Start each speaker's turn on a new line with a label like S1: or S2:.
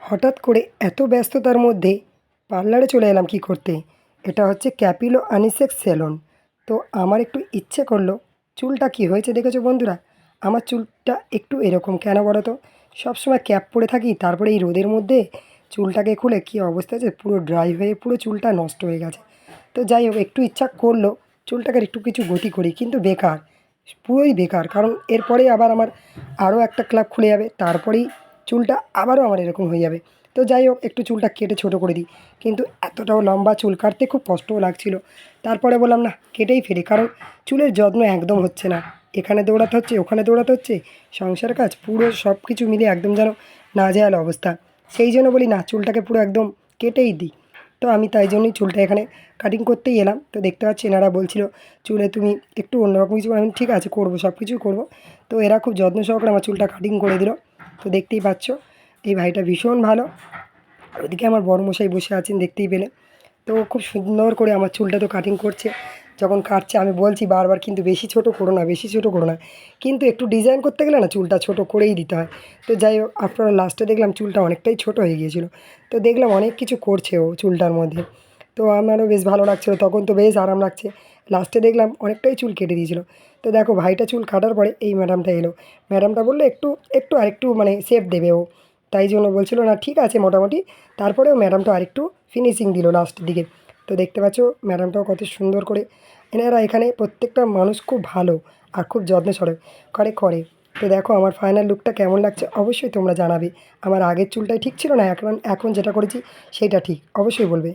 S1: হঠাৎ করে এত ব্যস্ততার মধ্যে পার্লারে চলে এলাম কী করতে। এটা হচ্ছে ক্যাপিলো আনিসেক্স সেলন। তো আমার একটু ইচ্ছে করলো, চুলটা কী হয়েছে দেখেছো বন্ধুরা? আমার চুলটা একটু এরকম কেন বলো তো? সবসময় ক্যাপ পরে থাকি, তারপরে এই রোদের মধ্যে চুলটাকে খুলে কী অবস্থা আছে, পুরো ড্রাই হয়ে পুরো চুলটা নষ্ট হয়ে গেছে। তো যাই হোক, একটু ইচ্ছা করলো চুলটাকে একটু কিছু গতি করি, কিন্তু বেকার, পুরোই বেকার। কারণ এরপরেই আবার আমার আরও একটা ক্লাব খুলে যাবে, তারপরেই চুলটা আবারও আমার এরকম হয়ে যাবে। তো যাই হোক, একটু চুলটা কেটে ছোটো করে দিই, কিন্তু এতটাও লম্বা চুল কাটতে খুব কষ্টও লাগছিল। তারপরে বললাম না, কেটেই ফেলি, কারণ চুলের যত্ন একদম হচ্ছে না। এখানে দৌড়াতে হচ্ছে, ওখানে দৌড়াতে হচ্ছে, সংসার কাজ পুরো সব কিছু মিলে একদম যেন নাজেহাল অবস্থা। সেই জন্য বলি না, চুলটাকে পুরো একদম কেটেই দিই। তো আমি তাই জন্যই চুলটা এখানে কাটিং করতেই এলাম। তো দেখতে পাচ্ছি এনারা বলছিল চুলে তুমি একটু অন্যরকম কিছু, আমি ঠিক আছে করবো, সব কিছুই করবো। তো এরা খুব যত্ন সহকারে আমার চুলটা কাটিং করে দিল। তো দেখতেই পাচ্ছ, এই ভাইটা ভীষণ ভালো। ওদিকে আমার বড়মশাই বসে আছেন, দেখতেই পেলে। তো খুব সুন্দর করে আমার চুলটা তো কাটিং করছে। যখন কাটছে আমি বলছি বারবার, কিন্তু বেশি ছোট করো না, বেশি ছোট করো না। কিন্তু একটু ডিজাইন করতে গেলে না চুলটা ছোট করেই দিতে হয়। তো যাই হোক, আপনারা লাস্টে দেখলাম চুলটা অনেকটাই ছোট হয়ে গিয়েছিলো। তো দেখলাম অনেক কিছু করছে ও চুলটার মধ্যে। তো আমারও বেশ ভালো লাগছিলো, তখন তো বেশ আরাম লাগছে। লাস্টে দেখলাম অনেকটাই চুল কেটে দিয়েছিলো। তো দেখো, ভাইটা চুল কাটার পরে এই ম্যাডামটা এলো। ম্যাডামটা বললো একটু একটু আরেকটু মানে শেপ দেবে ও। তাই জন্য বলছিল না ঠিক আছে মোটামুটি। তারপরেও ম্যাডামটা আরেকটু ফিনিশিং দিল লাস্টের দিকে। তো দেখতে পাচ্ছ ম্যাডামটাও কত সুন্দর করে। এনারা এখানে প্রত্যেকটা মানুষ খুব ভালো আর খুব যত্ন সহকারে করে। তো দেখো আমার ফাইনাল লুকটা কেমন লাগছে অবশ্যই তোমরা জানাবে। আমার আগের চুলটাই ঠিক ছিল না, এখন এখন যেটা করেছি সেইটা ঠিক, অবশ্যই বলবে।